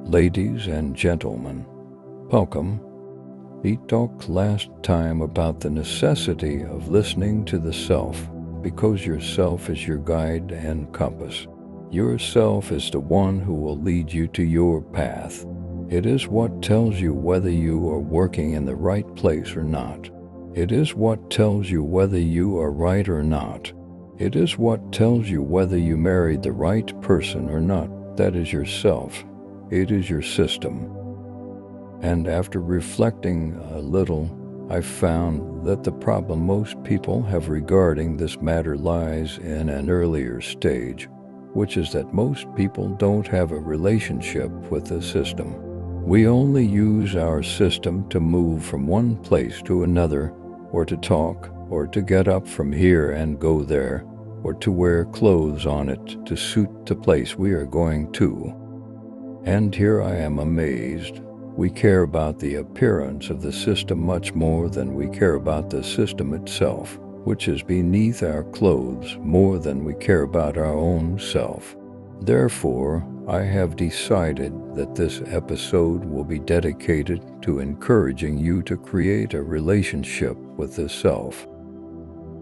Ladies and gentlemen, welcome. We talked last time about the necessity of listening to the self, because your self is your guide and compass. Your self is the one who will lead you to your path. It is what tells you whether you are working in the right place or not. It is what tells you whether you are right or not. It is what tells you whether you married the right person or not. That is your self. It is your system. And after reflecting a little, I found that the problem most people have regarding this matter lies in an earlier stage, which is that most people don't have a relationship with the system. We only use our system to move from one place to another, or to talk, or to get up from here and go there, or to wear clothes on it to suit the place we are going to. And here I am amazed. We care about the appearance of the system much more than we care about the system itself, which is beneath our clothes more than we care about our own self. Therefore, I have decided that this episode will be dedicated to encouraging you to create a relationship with the self.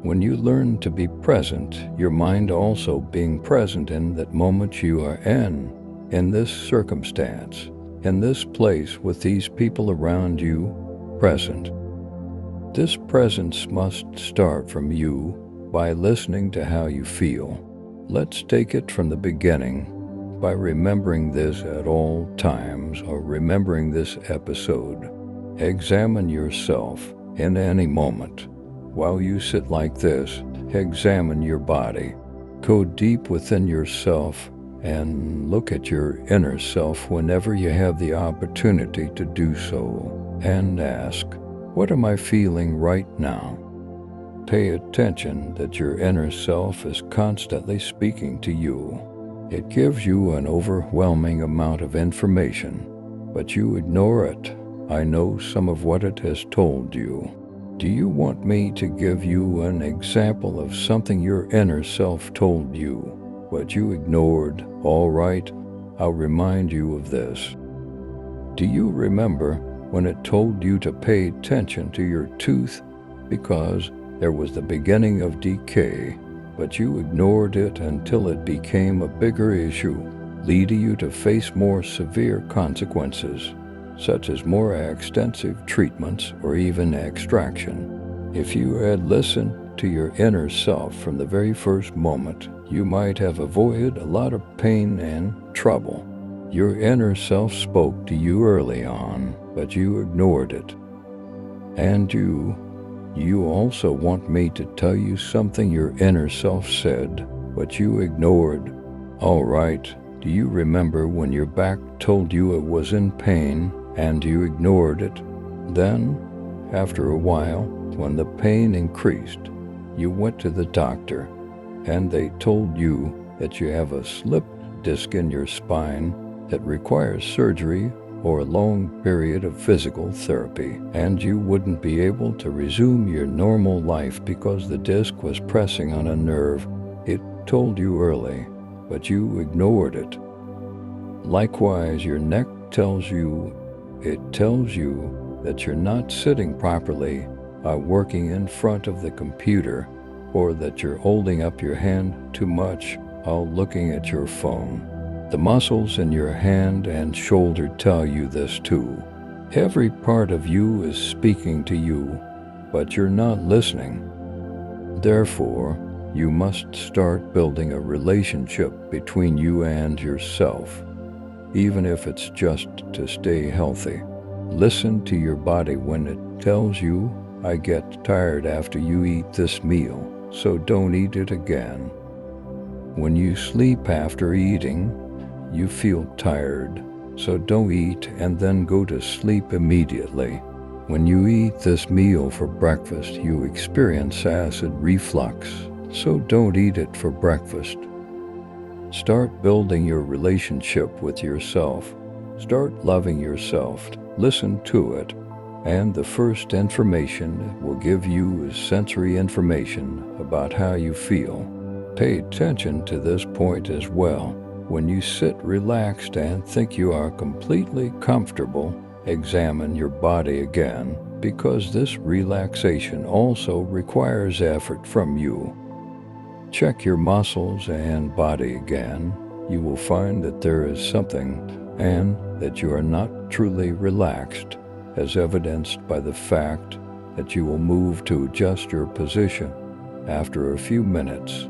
When you learn to be present, your mind also being present in that moment you are in this circumstance, in this place with these people around you, present. This presence must start from you by listening to how you feel. Let's take it from the beginning by remembering this at all times, or remembering this episode. Examine yourself in any moment. While you sit like this, examine your body. Go deep within yourself and look at your inner self whenever you have the opportunity to do so, and ask, what am I feeling right now? Pay attention that your inner self is constantly speaking to you. It gives you an overwhelming amount of information, but you ignore it. I know some of what it has told you. Do you want me to give you an example of something your inner self told you, but you ignored? All right, I'll remind you of this. Do you remember when it told you to pay attention to your tooth because there was the beginning of decay, but you ignored it until it became a bigger issue, leading you to face more severe consequences, such as more extensive treatments or even extraction? If you had listened to your inner self from the very first moment, you might have avoided a lot of pain and trouble. Your inner self spoke to you early on, but you ignored it. And you also want me to tell you something your inner self said, but you ignored. All right, do you remember when your back told you it was in pain and you ignored it? Then, after a while, when the pain increased, you went to the doctor, and they told you that you have a slipped disc in your spine that requires surgery or a long period of physical therapy, and you wouldn't be able to resume your normal life because the disc was pressing on a nerve. It told you early, but you ignored it. Likewise, your neck tells you that you're not sitting properly, working in front of the computer, or that you're holding up your hand too much while looking at your phone. The muscles in your hand and shoulder tell you this too. Every part of you is speaking to you, but you're not listening. Therefore, you must start building a relationship between you and yourself, even if it's just to stay healthy. Listen to your body when it tells you, I get tired after you eat this meal, so don't eat it again. When you sleep after eating, you feel tired, so don't eat and then go to sleep immediately. When you eat this meal for breakfast, you experience acid reflux, so don't eat it for breakfast. Start building your relationship with yourself. Start loving yourself. Listen to it. And the first information it will give you is sensory information about how you feel. Pay attention to this point as well. When you sit relaxed and think you are completely comfortable, examine your body again, because this relaxation also requires effort from you. Check your muscles and body again. You will find that there is something and that you are not truly relaxed, as evidenced by the fact that you will move to adjust your position after a few minutes.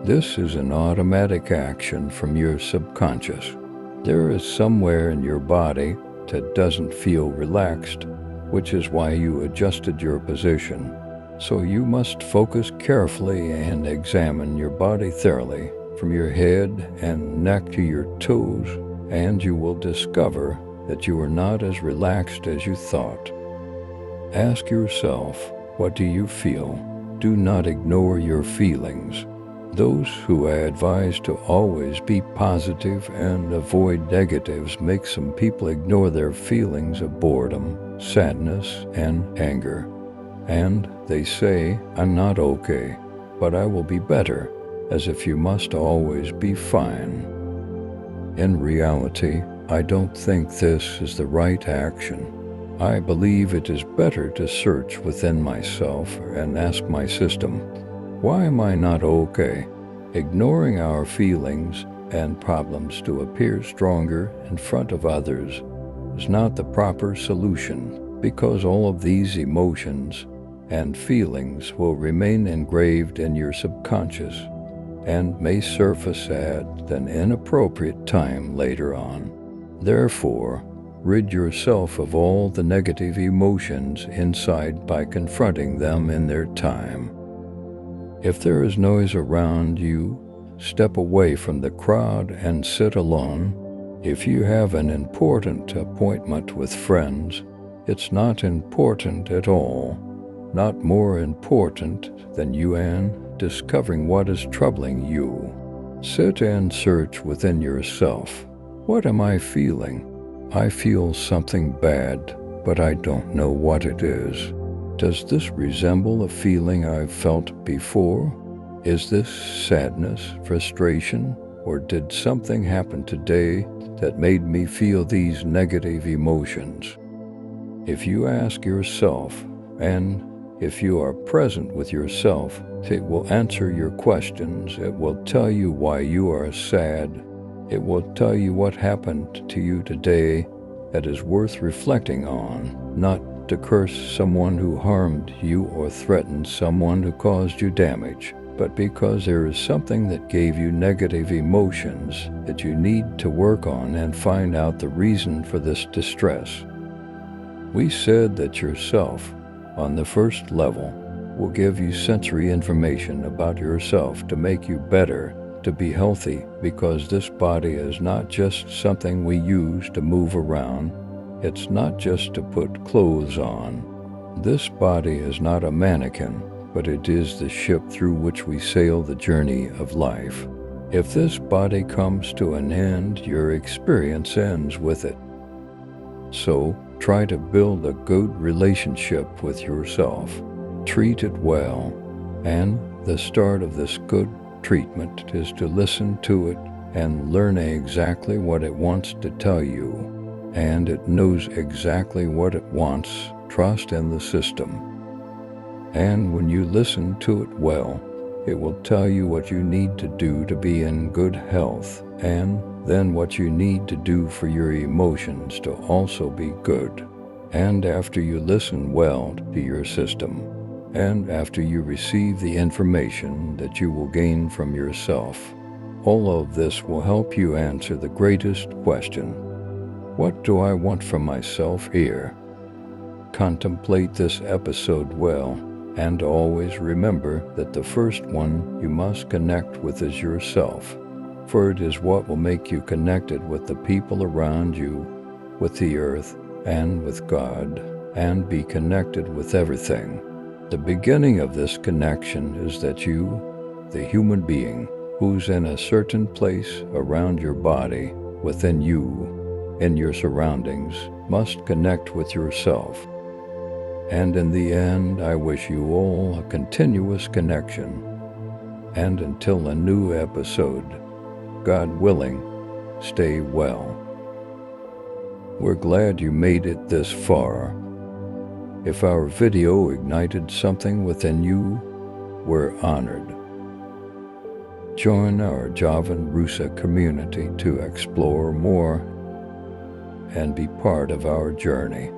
This is an automatic action from your subconscious. There is somewhere in your body that doesn't feel relaxed, which is why you adjusted your position. So you must focus carefully and examine your body thoroughly, from your head and neck to your toes, and you will discover that you are not as relaxed as you thought. Ask yourself, what do you feel? Do not ignore your feelings. Those who I advise to always be positive and avoid negatives make some people ignore their feelings of boredom, sadness, and anger. And they say, I'm not okay, but I will be better, as if you must always be fine. In reality, I don't think this is the right action. I believe it is better to search within myself and ask my system, why am I not okay? Ignoring our feelings and problems to appear stronger in front of others is not the proper solution, because all of these emotions and feelings will remain engraved in your subconscious and may surface at an inappropriate time later on. Therefore, rid yourself of all the negative emotions inside by confronting them in their time. If there is noise around you, step away from the crowd and sit alone. If you have an important appointment with friends, it's not important at all, not more important than you and discovering what is troubling you. Sit and search within yourself. What am I feeling? I feel something bad, but I don't know what it is. Does this resemble a feeling I've felt before? Is this sadness, frustration, or did something happen today that made me feel these negative emotions? If you ask yourself, and if you are present with yourself, it will answer your questions. It will tell you why you are sad. It will tell you what happened to you today that is worth reflecting on, not to curse someone who harmed you or threaten someone who caused you damage, but because there is something that gave you negative emotions that you need to work on and find out the reason for this distress. We said that yourself, on the first level, will give you sensory information about yourself to make you better, to be healthy, because this body is not just something we use to move around. It's not just to put clothes on. This body is not a mannequin, but it is the ship through which we sail the journey of life. If this body comes to an end, your experience ends with it. So, try to build a good relationship with yourself. Treat it well, and the start of this good treatment is to listen to it and learn exactly what it wants to tell you. And it knows exactly what it wants. Trust in the system. And when you listen to it well, it will tell you what you need to do to be in good health, and then what you need to do for your emotions to also be good. And after you listen well to your system, and after you receive the information that you will gain from yourself, all of this will help you answer the greatest question. What do I want from myself here? Contemplate this episode well, and always remember that the first one you must connect with is yourself, for it is what will make you connected with the people around you, with the earth, and with God, and be connected with everything. The beginning of this connection is that you, the human being, who's in a certain place around your body, within you, in your surroundings, must connect with yourself. And in the end, I wish you all a continuous connection. And until a new episode, God willing, stay well. We're glad you made it this far. If our video ignited something within you, we're honored. Join our Javan Rusa community to explore more and be part of our journey.